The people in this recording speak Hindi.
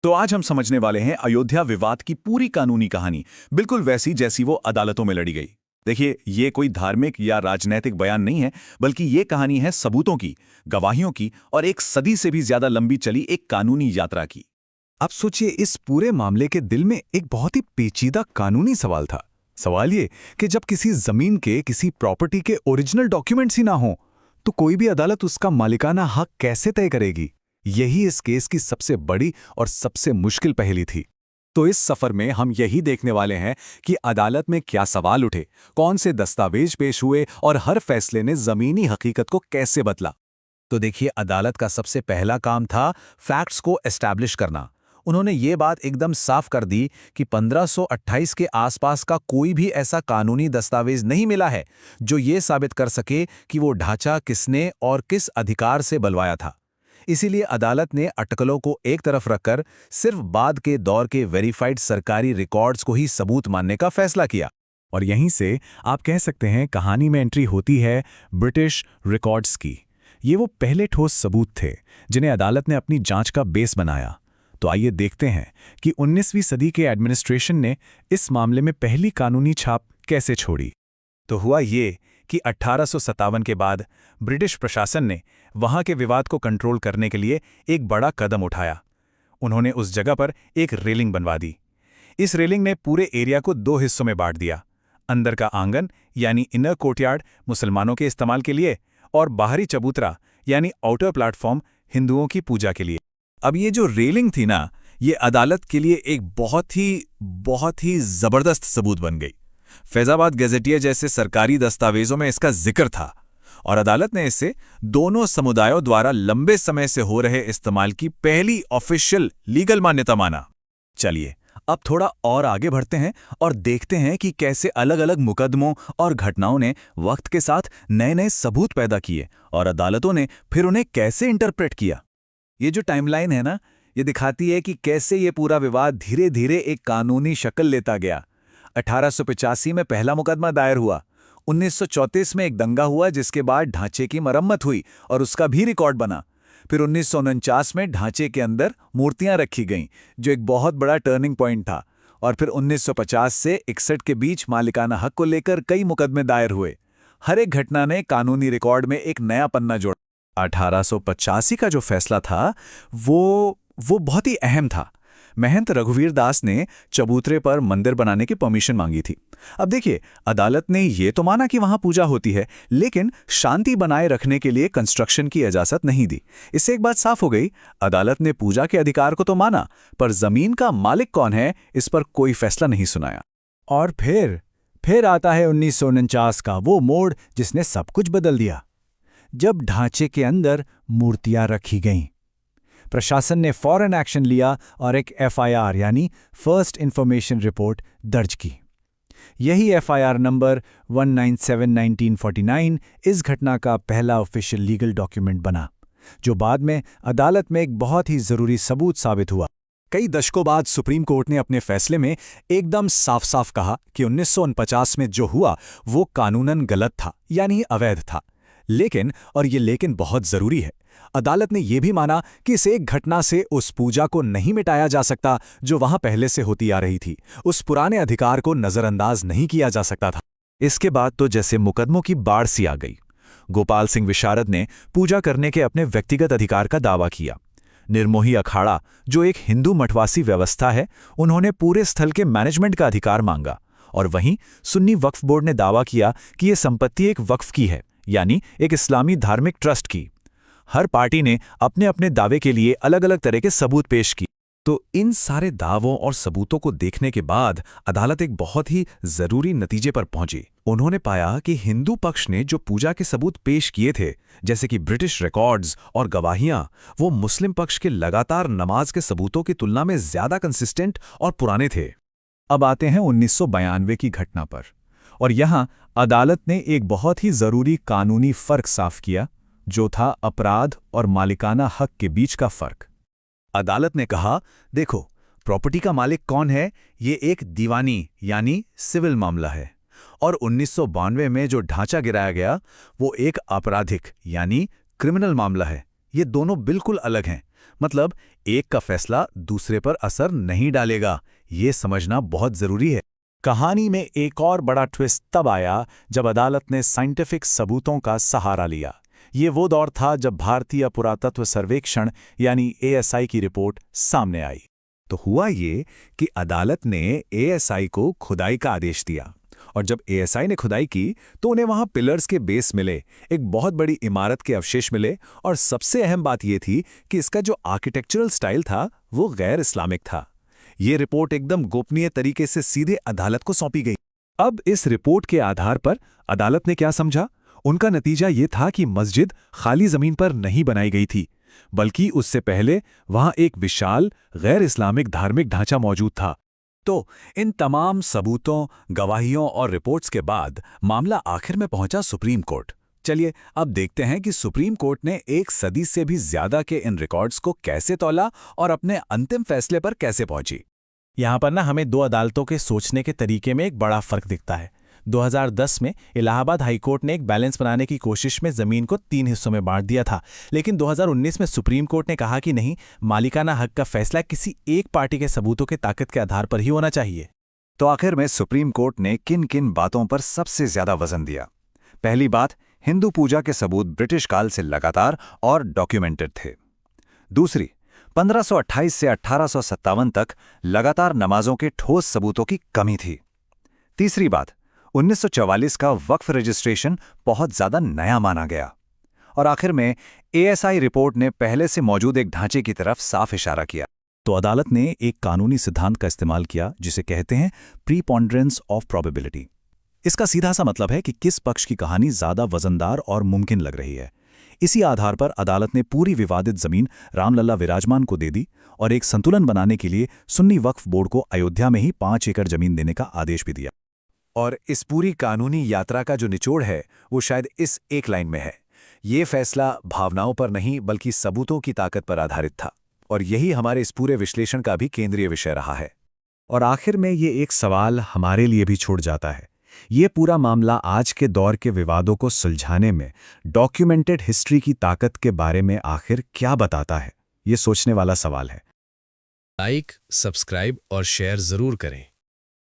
तो आज हम समझने वाले हैं अयोध्या विवाद की पूरी कानूनी कहानी, बिल्कुल वैसी जैसी वो अदालतों में लड़ी गई। देखिए, ये कोई धार्मिक या राजनैतिक बयान नहीं है, बल्कि ये कहानी है सबूतों की, गवाहियों की और एक सदी से भी ज्यादा लंबी चली एक कानूनी यात्रा की। आप सोचिए, इस पूरे मामले के दिल में एक बहुत ही पेचीदा कानूनी सवाल था। सवाल ये कि जब किसी जमीन के, किसी प्रॉपर्टी के ओरिजिनल डॉक्यूमेंट्स ही ना हो, तो कोई भी अदालत उसका मालिकाना हक कैसे तय करेगी? यही इस केस की सबसे बड़ी और सबसे मुश्किल पहेली थी। तो इस सफर में हम यही देखने वाले हैं कि अदालत में क्या सवाल उठे, कौन से दस्तावेज पेश हुए और हर फैसले ने जमीनी हकीकत को कैसे बदला। तो देखिए, अदालत का सबसे पहला काम था फैक्ट्स को एस्टैब्लिश करना। उन्होंने ये बात एकदम साफ कर दी कि 1528 के आसपास का कोई भी ऐसा कानूनी दस्तावेज नहीं मिला है जो ये साबित कर सके कि वो ढांचा किसने और किस अधिकार से बनवाया था। इसीलिए अदालत ने अटकलों को एक तरफ रखकर सिर्फ बाद के दौर के वेरीफाइड सरकारी रिकॉर्ड्स को ही सबूत मानने का फैसला किया। और यहीं से आप कह सकते हैं कहानी में एंट्री होती है ब्रिटिश रिकॉर्ड्स की। ये वो पहले ठोस सबूत थे जिन्हें अदालत ने अपनी जांच का बेस बनाया। तो आइए देखते हैं कि 19वीं सदी के एडमिनिस्ट्रेशन ने इस मामले में पहली कानूनी छाप कैसे छोड़ी। तो हुआ ये कि 1857 के बाद ब्रिटिश प्रशासन ने वहां के विवाद को कंट्रोल करने के लिए एक बड़ा कदम उठाया। उन्होंने उस जगह पर एक रेलिंग बनवा दी। इस रेलिंग ने पूरे एरिया को दो हिस्सों में बांट दिया। अंदर का आंगन यानी इनर कोर्टयार्ड मुसलमानों के इस्तेमाल के लिए, और बाहरी चबूतरा यानी आउटर प्लेटफॉर्म हिंदुओं की पूजा के लिए। अब ये जो रेलिंग थी ना, ये अदालत के लिए एक बहुत ही जबरदस्त सबूत बन गई। फैजाबाद गैजेटियर जैसे सरकारी दस्तावेजों में इसका जिक्र था और अदालत ने इसे दोनों समुदायों द्वारा लंबे समय से हो रहे इस्तेमाल की पहली ऑफिशियल लीगल मान्यता माना। चलिए, अब थोड़ा और आगे बढ़ते हैं और देखते हैं कि कैसे अलग अलग मुकदमों और घटनाओं ने वक्त के साथ नए नए सबूत पैदा किए और अदालतों ने फिर उन्हें कैसे इंटरप्रेट किया। ये जो टाइमलाइन है ना, ये दिखाती है कि कैसे ये पूरा विवाद धीरे धीरे एक कानूनी शक्ल लेता गया। 1885 में पहला मुकदमा दायर हुआ। 1934 में एक दंगा हुआ जिसके बाद ढांचे की मरम्मत हुई और उसका भी रिकॉर्ड बना। फिर 1949 में ढांचे के अंदर मूर्तियां रखी गईं, जो एक बहुत बड़ा टर्निंग पॉइंट था। और फिर 1950 से 61 के बीच मालिकाना हक को लेकर कई मुकदमे दायर हुए। हर एक घटना ने कानूनी रिकॉर्ड में एक नया पन्ना जोड़ा। 1885 का जो फैसला था वो बहुत ही अहम था। महंत रघुवीर दास ने चबूतरे पर मंदिर बनाने की परमिशन मांगी थी। अब देखिए, अदालत ने ये तो माना कि वहां पूजा होती है, लेकिन शांति बनाए रखने के लिए कंस्ट्रक्शन की इजाजत नहीं दी। इससे एक बात साफ हो गई, अदालत ने पूजा के अधिकार को तो माना, पर जमीन का मालिक कौन है इस पर कोई फैसला नहीं सुनाया। और फिर आता है 1949 का वो मोड़ जिसने सब कुछ बदल दिया, जब ढांचे के अंदर मूर्तियां रखी गईं। प्रशासन ने फौरन एक्शन लिया और एक एफआईआर यानी फर्स्ट इंफॉर्मेशन रिपोर्ट दर्ज की। यही एफआईआर नंबर 197/1949 इस घटना का पहला ऑफिशियल लीगल डॉक्यूमेंट बना, जो बाद में अदालत में एक बहुत ही जरूरी सबूत साबित हुआ। कई दशकों बाद सुप्रीम कोर्ट ने अपने फैसले में एकदम साफ साफ कहा कि 1949 में जो हुआ वो कानूनन गलत था, यानी अवैध था। लेकिन बहुत जरूरी है, अदालत ने यह भी माना कि इस एक घटना से उस पूजा को नहीं मिटाया जा सकता जो वहां पहले से होती आ रही थी। उस पुराने अधिकार को नजरअंदाज नहीं किया जा सकता था। इसके बाद तो जैसे मुकदमों की बाढ़ सी आ गई। गोपाल सिंह विशारद ने पूजा करने के अपने व्यक्तिगत अधिकार का दावा किया। निर्मोही अखाड़ा, जो एक हिंदू मठवासी व्यवस्था है, उन्होंने पूरे स्थल के मैनेजमेंट का अधिकार मांगा। और वहीं सुन्नी वक्फ बोर्ड ने दावा किया कि यह संपत्ति एक वक्फ की है, यानी एक इस्लामी धार्मिक ट्रस्ट की। हर पार्टी ने अपने अपने दावे के लिए अलग अलग तरह के सबूत पेश किए। तो इन सारे दावों और सबूतों को देखने के बाद अदालत एक बहुत ही जरूरी नतीजे पर पहुंची। उन्होंने पाया कि हिंदू पक्ष ने जो पूजा के सबूत पेश किए थे, जैसे कि ब्रिटिश रिकॉर्ड्स और गवाहियां, वो मुस्लिम पक्ष के लगातार नमाज के सबूतों की तुलना में ज्यादा कंसिस्टेंट और पुराने थे। अब आते हैं 1992 की घटना पर, और यहां अदालत ने एक बहुत ही जरूरी कानूनी फर्क साफ किया, जो था अपराध और मालिकाना हक के बीच का फर्क। अदालत ने कहा, देखो, प्रॉपर्टी का मालिक कौन है, ये एक दीवानी यानी सिविल मामला है, और 1992 में जो ढांचा गिराया गया वो एक आपराधिक यानी क्रिमिनल मामला है। ये दोनों बिल्कुल अलग हैं। मतलब एक का फैसला दूसरे पर असर नहीं डालेगा, ये समझना बहुत जरूरी है। कहानी में एक और बड़ा ट्विस्ट तब आया जब अदालत ने साइंटिफिक सबूतों का सहारा लिया। ये वो दौर था जब भारतीय पुरातत्व सर्वेक्षण यानी ASI की रिपोर्ट सामने आई। तो हुआ ये कि अदालत ने ASI को खुदाई का आदेश दिया, और जब ASI ने खुदाई की तो उन्हें वहां पिलर्स के बेस मिले, एक बहुत बड़ी इमारत के अवशेष मिले, और सबसे अहम बात यह थी कि इसका जो आर्किटेक्चरल स्टाइल था वो गैर इस्लामिक था। ये रिपोर्ट एकदम गोपनीय तरीके से सीधे अदालत को सौंपी गई। अब इस रिपोर्ट के आधार पर अदालत ने क्या समझा? उनका नतीजा ये था कि मस्जिद खाली जमीन पर नहीं बनाई गई थी, बल्कि उससे पहले वहां एक विशाल गैर इस्लामिक धार्मिक ढांचा मौजूद था। तो इन तमाम सबूतों, गवाहियों और रिपोर्ट्स के बाद मामला आखिर में पहुंचा सुप्रीम कोर्ट। चलिए अब देखते हैं कि सुप्रीम कोर्ट ने एक सदी से भी ज्यादा के इन रिकॉर्ड्स को कैसे तौला और अपने अंतिम फैसले पर कैसे पहुंची। यहाँ पर हमें दो अदालतों के सोचने के तरीके में एक बड़ा फर्क दिखता है। 2010 में इलाहाबाद हाईकोर्ट ने एक बैलेंस बनाने की कोशिश में जमीन को 3 हिस्सों में बांट दिया था, लेकिन 2019 में सुप्रीम कोर्ट ने कहा कि नहीं, मालिकाना हक का फैसला किसी एक पार्टी के सबूतों के ताकत के आधार पर ही होना चाहिए। तो आखिर में सुप्रीम कोर्ट ने किन किन बातों पर सबसे ज्यादा वजन दिया? पहली बात, हिंदू पूजा के सबूत ब्रिटिश काल से लगातार और डॉक्यूमेंटेड थे। दूसरी, 1528 से 1857 तक लगातार नमाजों के ठोस सबूतों की कमी थी। तीसरी बात, 1944 का वक्फ रजिस्ट्रेशन बहुत ज्यादा नया माना गया। और आखिर में ASI रिपोर्ट ने पहले से मौजूद एक ढांचे की तरफ साफ इशारा किया। तो अदालत ने एक कानूनी सिद्धांत का इस्तेमाल किया जिसे कहते हैं प्रीपॉन्डरेंस ऑफ प्रोबेबिलिटी। इसका सीधा सा मतलब है कि किस पक्ष की कहानी ज्यादा वजनदार और मुमकिन लग रही है। इसी आधार पर अदालत ने पूरी विवादित जमीन रामलला विराजमान को दे दी और एक संतुलन बनाने के लिए सुन्नी वक्फ बोर्ड को अयोध्या में ही 5 एकड़ जमीन देने का आदेश भी दिया। और इस पूरी कानूनी यात्रा का जो निचोड़ है वो शायद इस एक लाइन में है। ये फैसला भावनाओं पर नहीं बल्कि सबूतों की ताकत पर आधारित था, और यही हमारे इस पूरे विश्लेषण का भी केंद्रीय विषय रहा है। और आखिर में ये एक सवाल हमारे लिए भी छोड़ जाता है, ये पूरा मामला आज के दौर के विवादों को सुलझाने में डॉक्यूमेंटेड हिस्ट्री की ताकत के बारे में आखिर क्या बताता है? ये सोचने वाला सवाल है। लाइक, सब्सक्राइब और शेयर जरूर करें।